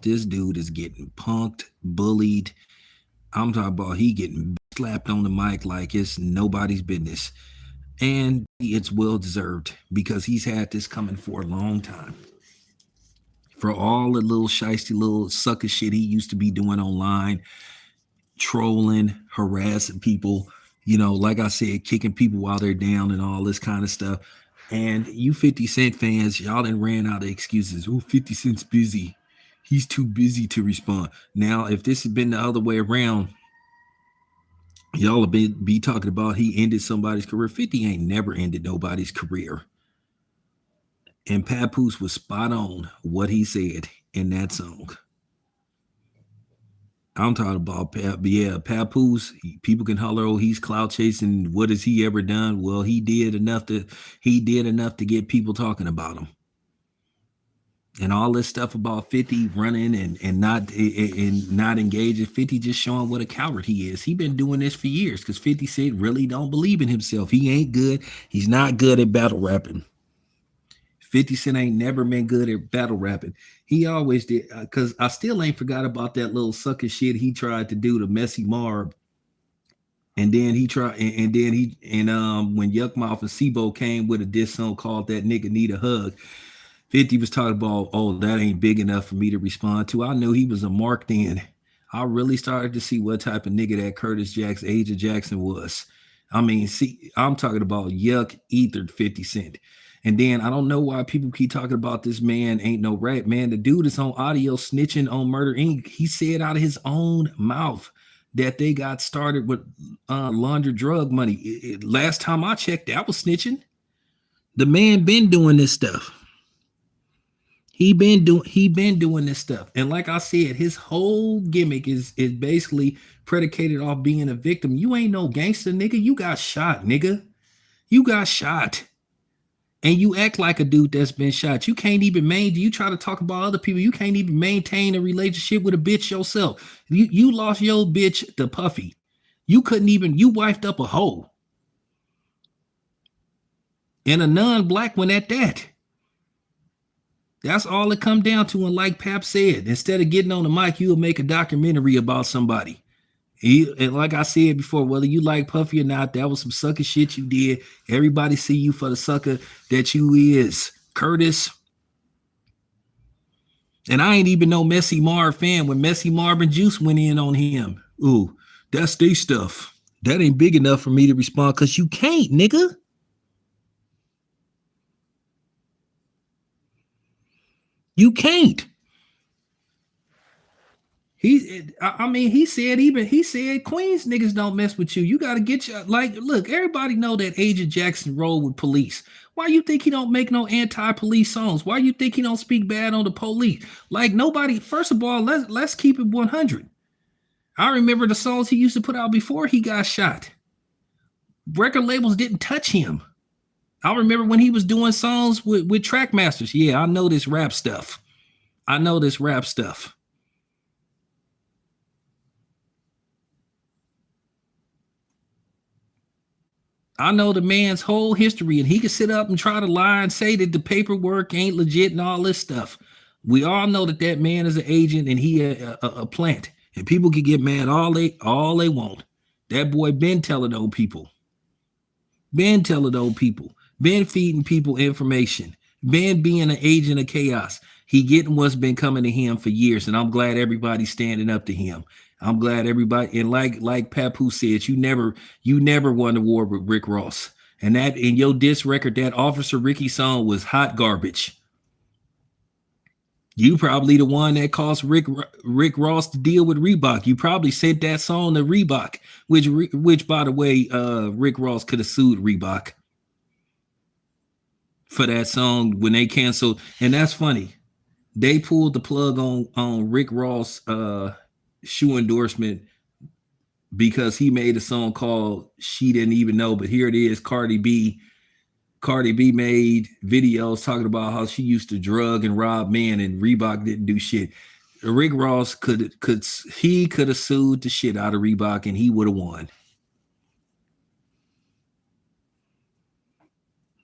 this dude is getting punked, bullied. I'm talking about he getting slapped on the mic like it's nobody's business. And it's well deserved because he's had this coming for a long time. For all the little shisty little sucker shit he used to be doing online, trolling, harassing people, like I said, kicking people while they're down and all this kind of stuff. And you 50 Cent fans, y'all done ran out of excuses. Oh, 50 Cent's busy. He's too busy to respond. Now, if this had been the other way around, y'all have be talking about he ended somebody's career. 50 ain't never ended nobody's career. And Papoose was spot on what he said in that song. I'm talking about Papoose. People can holler, "Oh, he's clout chasing. What has he ever done?" Well, he did enough to get people talking about him. And all this stuff about 50 running and not engaging. 50 just showing what a coward he is. He been doing this for years because 50 Cent really don't believe in himself. He ain't good. He's not good at battle rapping. 50 Cent ain't never been good at battle rapping. He always did, because I still ain't forgot about that little sucker shit he tried to do to Messy Marb. And then he tried, when Yuck Mouth and Sibo came with a diss song called That Nigga Need a Hug, 50 was talking about, oh, that ain't big enough for me to respond to. I knew he was a mark then. I really started to see what type of nigga that Curtis Jackson, Asia Jackson was. I mean, see, I'm talking about Yuck ethered 50 Cent. And then I don't know why people keep talking about this man ain't no rat, man. The dude is on audio snitching on Murder Inc. He said out of his own mouth that they got started with laundered drug money. Last time I checked, that was snitching. The man been doing this stuff. He been doing this stuff. And like I said, his whole gimmick is basically predicated off being a victim. You ain't no gangster, nigga. You got shot, nigga. You got shot. And you act like a dude that's been shot. You can't even you try to talk about other people. You can't even maintain a relationship with a bitch yourself. You lost your bitch to Puffy. You wifed up a hoe. And a non-black one at that. That's all it come down to. And like Pap said, instead of getting on the mic, you'll make a documentary about somebody. And like I said before, whether you like Puffy or not, that was some sucker shit you did. Everybody see you for the sucker that you is. Curtis. And I ain't even no Messy Marv fan when Messy Marv and Juice went in on him. Ooh, that's their stuff. That ain't big enough for me to respond because you can't, nigga. You can't. He said Queens niggas don't mess with you. You got to get your, look, everybody know that Agent Jackson rolled with police. Why you think he don't make no anti-police songs? Why you think he don't speak bad on the police? Like nobody, first of all, let's keep it 100. I remember the songs he used to put out before he got shot. Record labels didn't touch him. I remember when he was doing songs with Trackmasters. Yeah, I know this rap stuff. I know the man's whole history, and he can sit up and try to lie and say that the paperwork ain't legit and all this stuff. We all know that man is an agent and he a plant, and people can get mad all they want. That boy been telling old people, been feeding people information, been being an agent of chaos. He getting what's been coming to him for years, and I'm glad everybody's standing up to him. I'm glad everybody, and like Papoose said, you never won the war with Rick Ross. And that in your diss record, that Officer Ricky song was hot garbage. You probably the one that caused Rick Ross to deal with Reebok. You probably sent that song to Reebok, which by the way, Rick Ross could have sued Reebok for that song when they canceled. And that's funny. They pulled the plug on Rick Ross shoe endorsement because he made a song called She Didn't Even Know. But here it is, Cardi B made videos talking about how she used to drug and rob men, and Reebok didn't do shit. Rick Ross could have sued the shit out of Reebok and he would have won.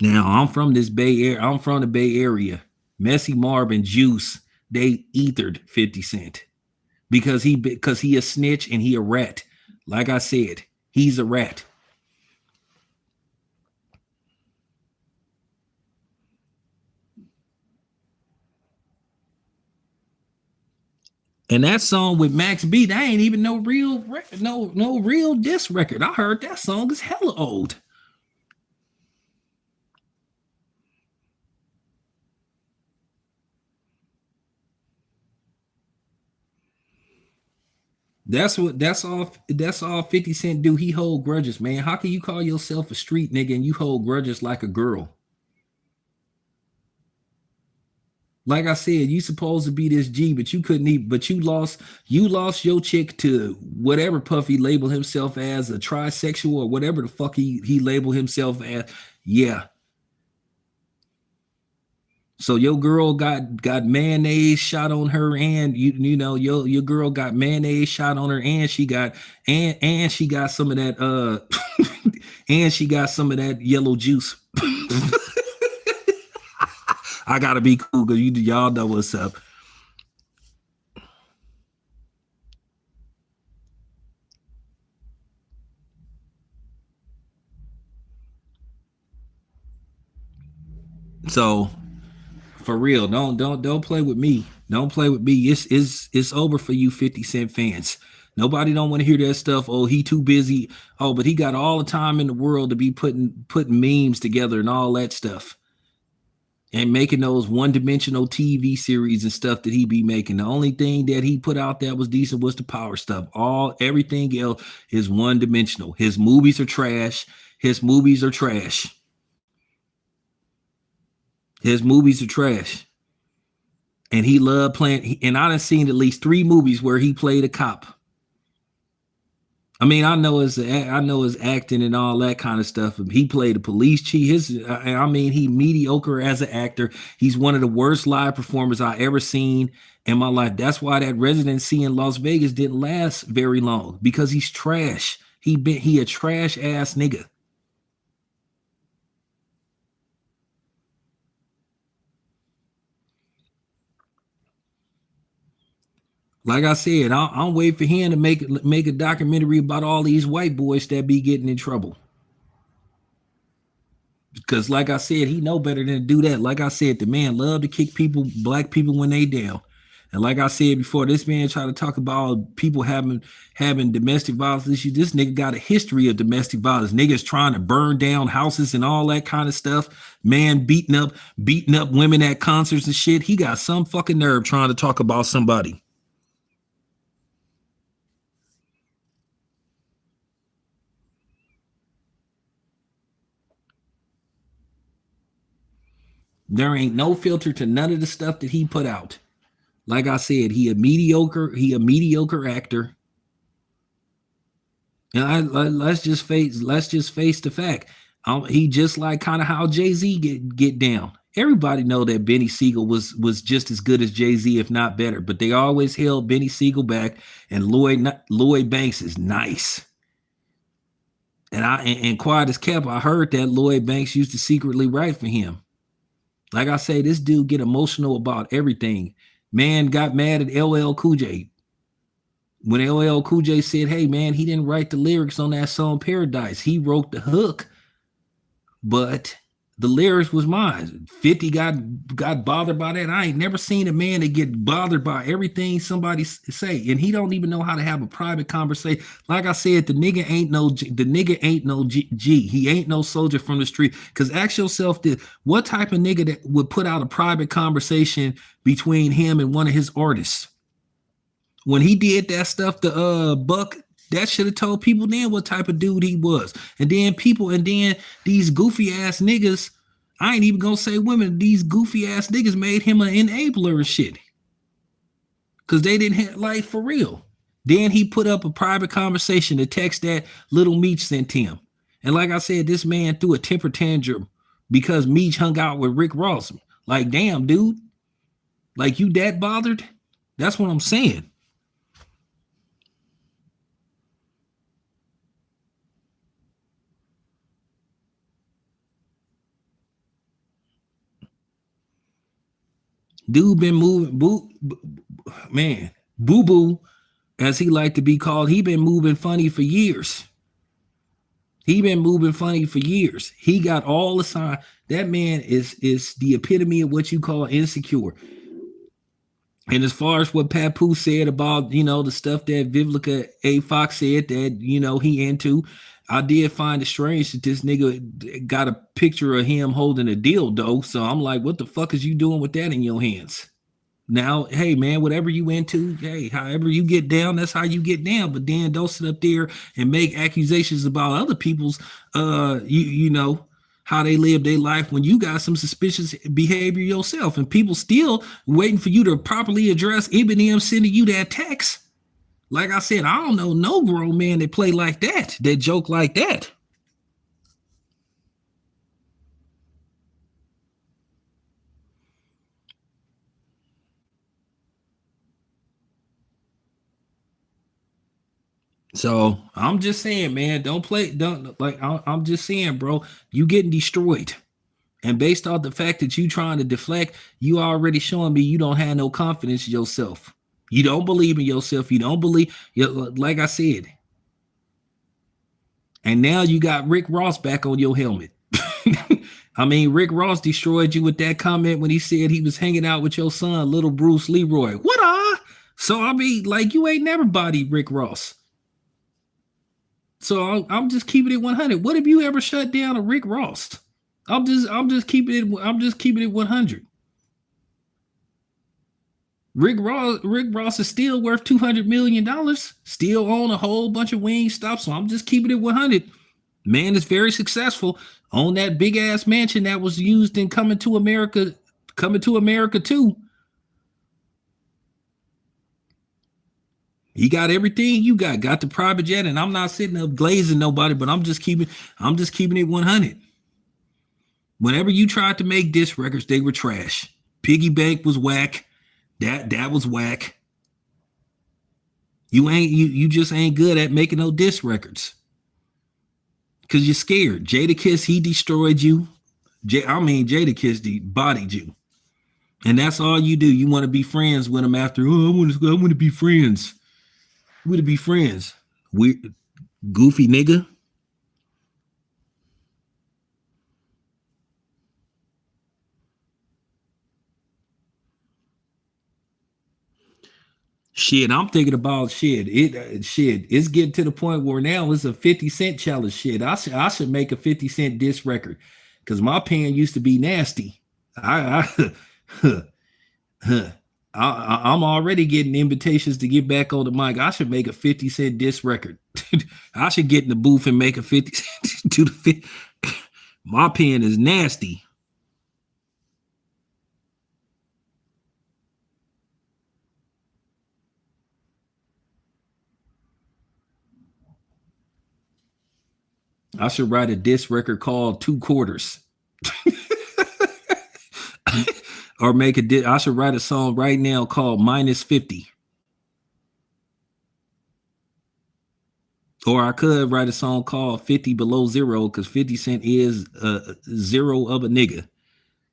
Now I'm from the Bay Area. Messy Marv and Juice, they ethered 50 Cent because he a snitch and he a rat. Like I said, he's a rat. And that song with Max B, that ain't even no real no real diss record. I heard that song is hella old. That's all 50 Cent do. He hold grudges, man. How can you call yourself a street nigga and you hold grudges like a girl? Like I said, you supposed to be this G, but you couldn't even, but you lost your chick to whatever Puffy labeled himself as, a trisexual or whatever the fuck he labeled himself as. Yeah. So your girl got mayonnaise shot on her, and you know your girl got mayonnaise shot on her, and she got some of that and she got some of that yellow juice. I gotta be cool because y'all know what's up. So for real, don't play with me. Don't play with me. It's over for you 50 Cent fans. Nobody don't want to hear that stuff. Oh, he too busy. Oh, but he got all the time in the world to be putting memes together and all that stuff. And making those one-dimensional TV series and stuff that he be making. The only thing that he put out that was decent was the power stuff. Everything else is one-dimensional. His movies are trash. His movies are trash. His movies are trash. And he loved playing. And I done seen at least 3 movies where he played a cop. I mean, I know his acting and all that kind of stuff. He played a police chief. He mediocre as an actor. He's one of the worst live performers I ever seen in my life. That's why that residency in Las Vegas didn't last very long because he's trash. He a trash ass nigga. Like I said, I'm waiting for him to make a documentary about all these white boys that be getting in trouble. Because like I said, he know better than to do that. Like I said, the man love to kick black people when they down. And like I said before, this man try to talk about people having domestic violence issues. This nigga got a history of domestic violence. Niggas trying to burn down houses and all that kind of stuff. Man beating up women at concerts and shit. He got some fucking nerve trying to talk about somebody. There ain't no filter to none of the stuff that he put out. Like I said, he a mediocre actor. And let's just face the fact. He just like kind of how Jay-Z get down. Everybody know that Benny Siegel was just as good as Jay-Z, if not better. But they always held Benny Siegel back, and Lloyd Banks is nice. And quiet as kept, I heard that Lloyd Banks used to secretly write for him. Like I say, this dude get emotional about everything. Man got mad at LL Cool J when LL Cool J said, "Hey man, he didn't write the lyrics on that song Paradise. He wrote the hook, but the lyrics was mine." 50 got bothered by that. I ain't never seen a man that get bothered by everything somebody say, and he don't even know how to have a private conversation. Like I said, the nigga ain't no G. He ain't no soldier from the street. Cause ask yourself this: what type of nigga that would put out a private conversation between him and one of his artists? When he did that stuff to Buck, that should have told people then what type of dude he was. And then these goofy ass niggas, I ain't even gonna say women, these goofy ass niggas made him an enabler and shit. Cause they didn't have, like, for real. Then he put up a private conversation, the text that Little Meech sent him. And like I said, this man threw a temper tantrum because Meech hung out with Rick Ross. Like, damn, dude. Like, you that bothered? That's what I'm saying. Dude been moving, man, boo boo, as he like to be called. He been moving funny for years. He been moving funny for years. He got all the sign. That man is the epitome of what you call insecure. And as far as what Papoose said about, the stuff that Vivica A. Fox said that, he into, I did find it strange that this nigga got a picture of him holding a dildo. So I'm like, what the fuck is you doing with that in your hands? Now, hey man, whatever you into, hey, however you get down, that's how you get down. But then don't sit up there and make accusations about other people's how they live their life when you got some suspicious behavior yourself, and people still waiting for you to properly address Eminem sending you that text. Like I said, I don't know no grown man that play like that joke like that. So I'm just saying, man, don't like. I'm just saying, bro, you getting destroyed. And based off the fact that you trying to deflect, you already showing me you don't have no confidence in yourself. You don't believe in yourself. You don't believe, like I said. And now you got Rick Ross back on your helmet. I mean, Rick Ross destroyed you with that comment when he said he was hanging out with your son, little Bruce Leroy. What So I mean, like, you ain't never bodied Rick Ross. So I'm just keeping it 100. What have you ever shut down a Rick Ross? I'm just keeping it 100. Rick Ross is still worth $200 million. Still own a whole bunch of wing stops. So I'm just keeping it 100. Man is very successful. On that big ass mansion that was used in Coming to America 2. He got everything you got the private jet, and I'm not sitting up glazing nobody, but I'm just keeping it 100. Whenever you tried to make diss records, they were trash. Piggy Bank was whack. That was whack. You just ain't good at making no diss records. Cause you're scared. Jadakiss, he destroyed you. Jadakiss bodied you. And that's all you do. You want to be friends with him after, I want to be friends. I want to be friends. Weird goofy nigga. Shit, I'm thinking about it's getting to the point where now it's a 50 Cent challenge. Shit, I should make a 50 Cent diss record because my pen used to be nasty. I'm already getting invitations to get back on the mic. I should make a 50 Cent diss record. I should get in the booth and make a 50 to the. My pen is nasty. I should write a diss record called 2/4. Or I should write a song right now called -50. Or I could write a song called 50 Below Zero because 50 Cent is a zero of a nigga.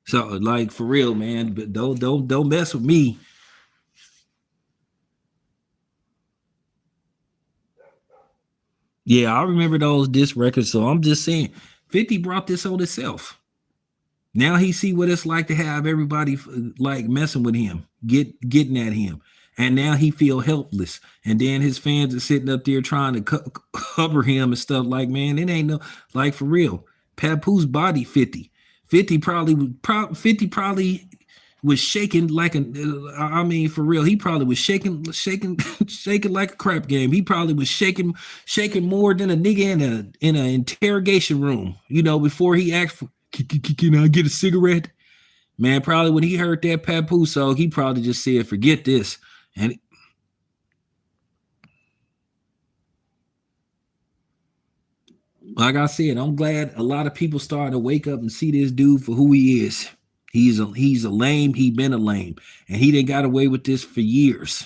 So like for real, man, but don't mess with me. Yeah, I remember those diss records. So I'm just saying, 50 brought this on itself. Now he see what it's like to have everybody like messing with him, getting at him, and now he feel helpless. And then his fans are sitting up there trying to cover him and stuff. Like, man, it ain't no like for real. Papoose body 50. 50 probably was shaking like I mean for real. He probably was shaking shaking like a crap game. He probably was shaking more than a nigga in an interrogation room. Before he asked for, can I get a cigarette? Man, probably when he heard that Papoose song, he probably just said, forget this. And like I said, I'm glad a lot of people starting to wake up and see this dude for who he is. He's a lame. He been a lame, and he didn't got away with this for years.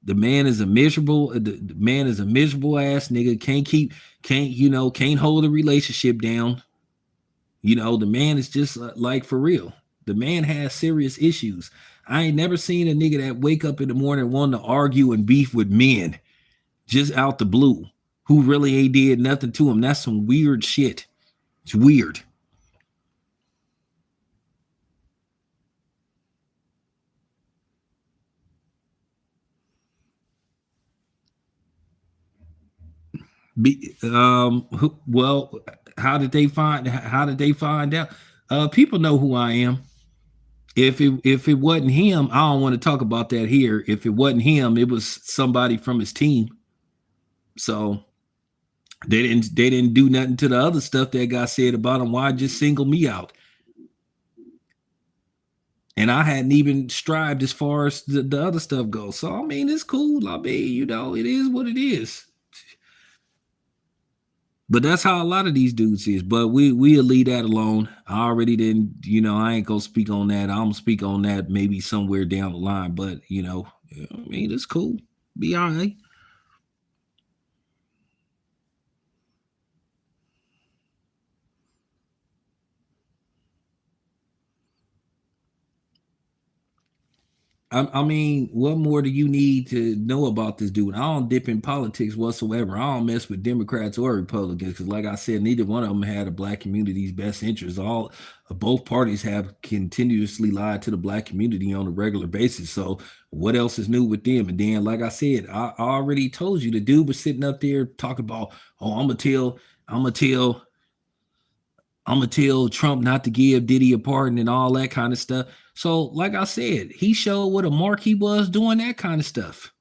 The man is a miserable. The man is a miserable ass nigga. Can't hold a relationship down. You know, the man is just like for real. The man has serious issues. I ain't never seen a nigga that wake up in the morning wanting to argue and beef with men just out the blue who really ain't did nothing to him. That's some weird shit. It's weird. Well, how did they find out? People know who I am. If it wasn't him, I don't want to talk about that here. If it wasn't him, it was somebody from his team. So they didn't do nothing to the other stuff that got said about him. Why just single me out? And I hadn't even strived as far as the other stuff goes. So I mean, it's cool. I mean, it is what it is. But that's how a lot of these dudes is. But we'll leave that alone. I already didn't, I ain't gonna speak on that. I'm gonna speak on that maybe somewhere down the line. But I mean, it's cool. Be all right. I mean, what more do you need to know about this dude? I don't dip in politics whatsoever. I don't mess with Democrats or Republicans because, like I said, neither one of them had a black community's best interest. Both parties have continuously lied to the black community on a regular basis. So, what else is new with them? And then, like I said, I already told you the dude was sitting up there talking about, oh, I'm gonna tell I'm gonna tell Trump not to give Diddy a pardon and all that kind of stuff. So, like I said, he showed what a mark he was doing that kind of stuff.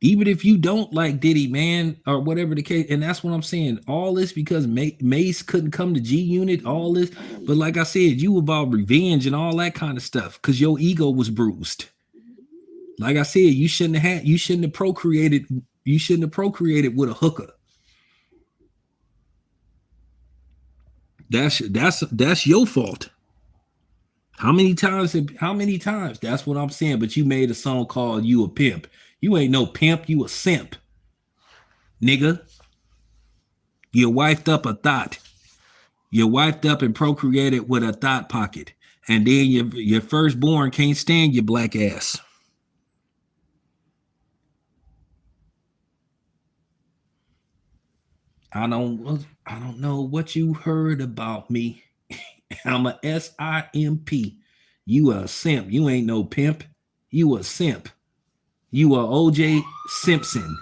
Even if you don't like Diddy, man, or whatever the case, and that's what I'm saying. All this because Mace couldn't come to G Unit, all this. But like I said, you about revenge and all that kind of stuff because your ego was bruised. Like I said, you shouldn't have procreated with a hooker. That's your fault. How many times? How many times? That's what I'm saying. But you made a song called "You a Pimp." You ain't no pimp. You a simp, nigga. You wifed up a thought. You wifed up and procreated with a thought pocket, and then your firstborn can't stand your black ass. I don't know what you heard about me. I'm a SIMP. You a simp. You ain't no pimp. You a simp. You a OJ Simpson.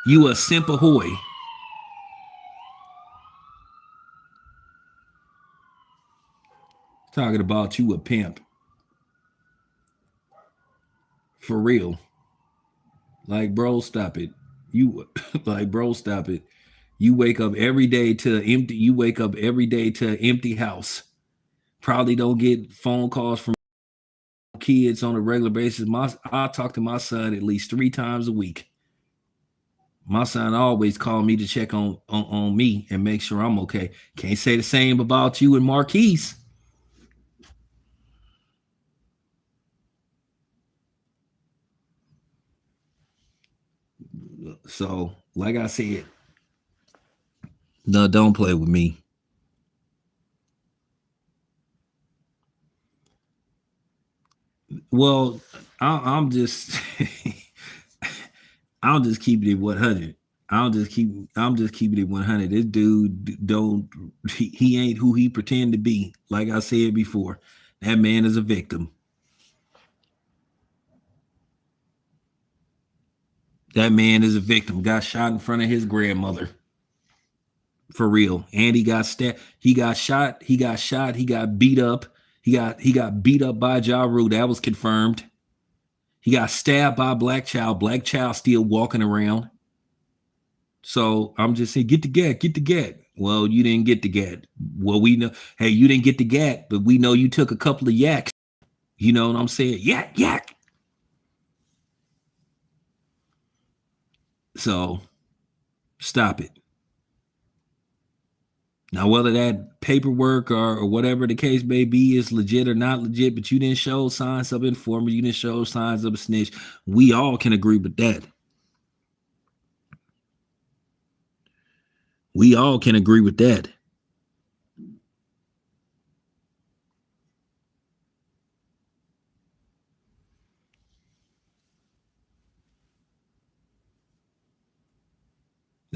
You a simp ahoy. Talking about you a pimp. For real. Like, bro, stop it. You like, bro, stop it. You wake up every day to an empty house. Probably don't get phone calls from kids on a regular basis. I talk to my son at least 3 times a week. My son always call me to check on me and make sure I'm okay. Can't say the same about you and Marquise. So, like I said, no, don't play with me. Well, I'm just I'll just keep it at 100. I'm just keeping it 100. This dude don't he ain't who he pretend to be. Like I said before, that man is a victim. That man is a victim. Got shot in front of his grandmother. For real. And he got stabbed. He got shot. He got shot. He got beat up. He got beat up by Ja Rule. That was confirmed. He got stabbed by a black child. Black child still walking around. So I'm just saying, get the gat, get the gat. Well, you didn't get the gat. Well, we know, hey, you didn't get the gat, but we know you took a couple of yaks. You know what I'm saying? Yak, yak. So stop it. Now, whether that paperwork or whatever the case may be is legit or not legit, but you didn't show signs of informer, you didn't show signs of a snitch. We all can agree with that. We all can agree with that.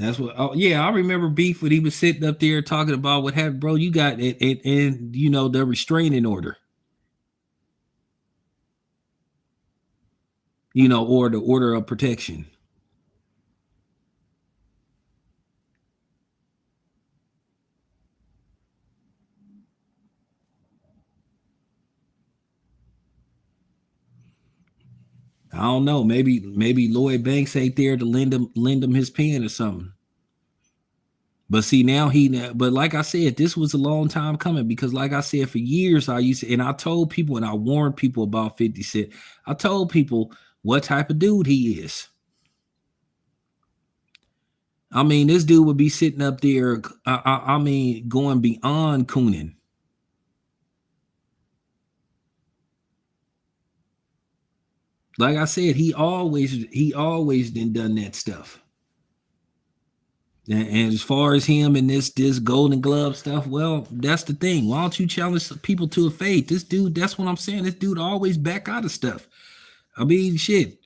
That's what. Oh yeah, I remember beef when he was sitting up there talking about what happened, bro. You got it, and you know the restraining order, you know, or the order of protection. I don't know. Maybe Lloyd Banks ain't there to lend him his pen or something. But see now but like I said, this was a long time coming because like I said, for years I used to, and I told people and I warned people about 50 Cent. I told people what type of dude he is. I mean, this dude would be sitting up there, I mean, going beyond cooning. Like I said, he always done that stuff. And as far as him and this Golden Glove stuff, well, that's the thing. Why don't you challenge people to a fate? This dude, that's what I'm saying. This dude always back out of stuff. I mean, shit.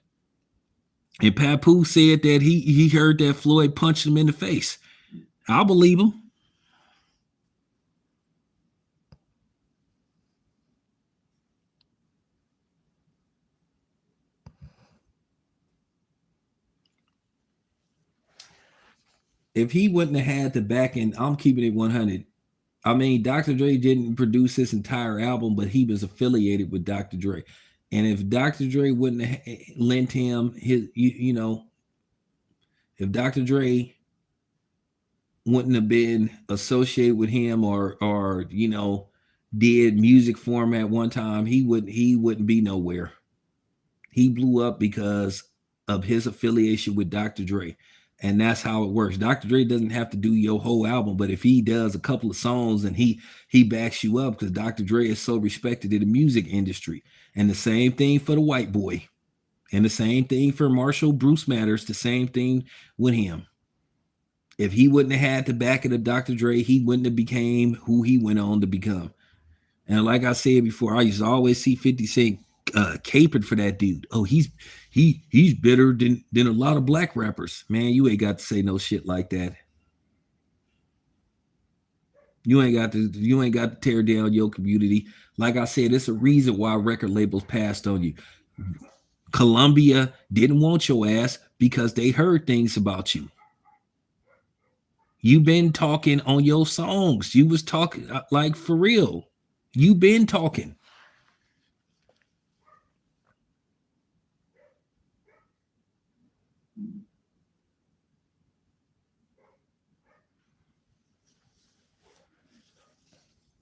And Papoose said that he heard that Floyd punched him in the face. I'll believe him. If he wouldn't have had the backing, I'm keeping it 100. I mean, Dr. Dre didn't produce this entire album, but he was affiliated with Dr. Dre. And if Dr. Dre wouldn't have lent him his, you know, if Dr. Dre wouldn't have been associated with him or you know did music for him at one time, he wouldn't be nowhere. He blew up because of his affiliation with Dr. Dre. And that's how it works. Dr. Dre doesn't have to do your whole album, but if he does a couple of songs and he backs you up because Dr. Dre is so respected in the music industry. And the same thing for the white boy. And the same thing for Marshall Bruce Matters, the same thing with him. If he wouldn't have had the backing of Dr. Dre, he wouldn't have became who he went on to become. And like I said before, I used to always see 50 Cent caping for that dude. Oh, he's better than a lot of black rappers. Man, you ain't got to say no shit like that. You ain't got to tear down your community. Like I said, it's a reason why record labels passed on you. Columbia didn't want your ass because they heard things about you. You been talking on your songs. You was talking like for real. You been talking.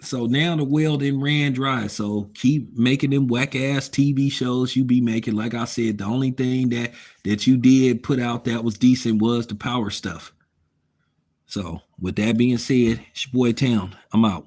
So now the well then ran dry. So keep making them whack ass TV shows you be making. Like I said, the only thing that you did put out that was decent was the power stuff. So with that being said, it's your boy Town. I'm out.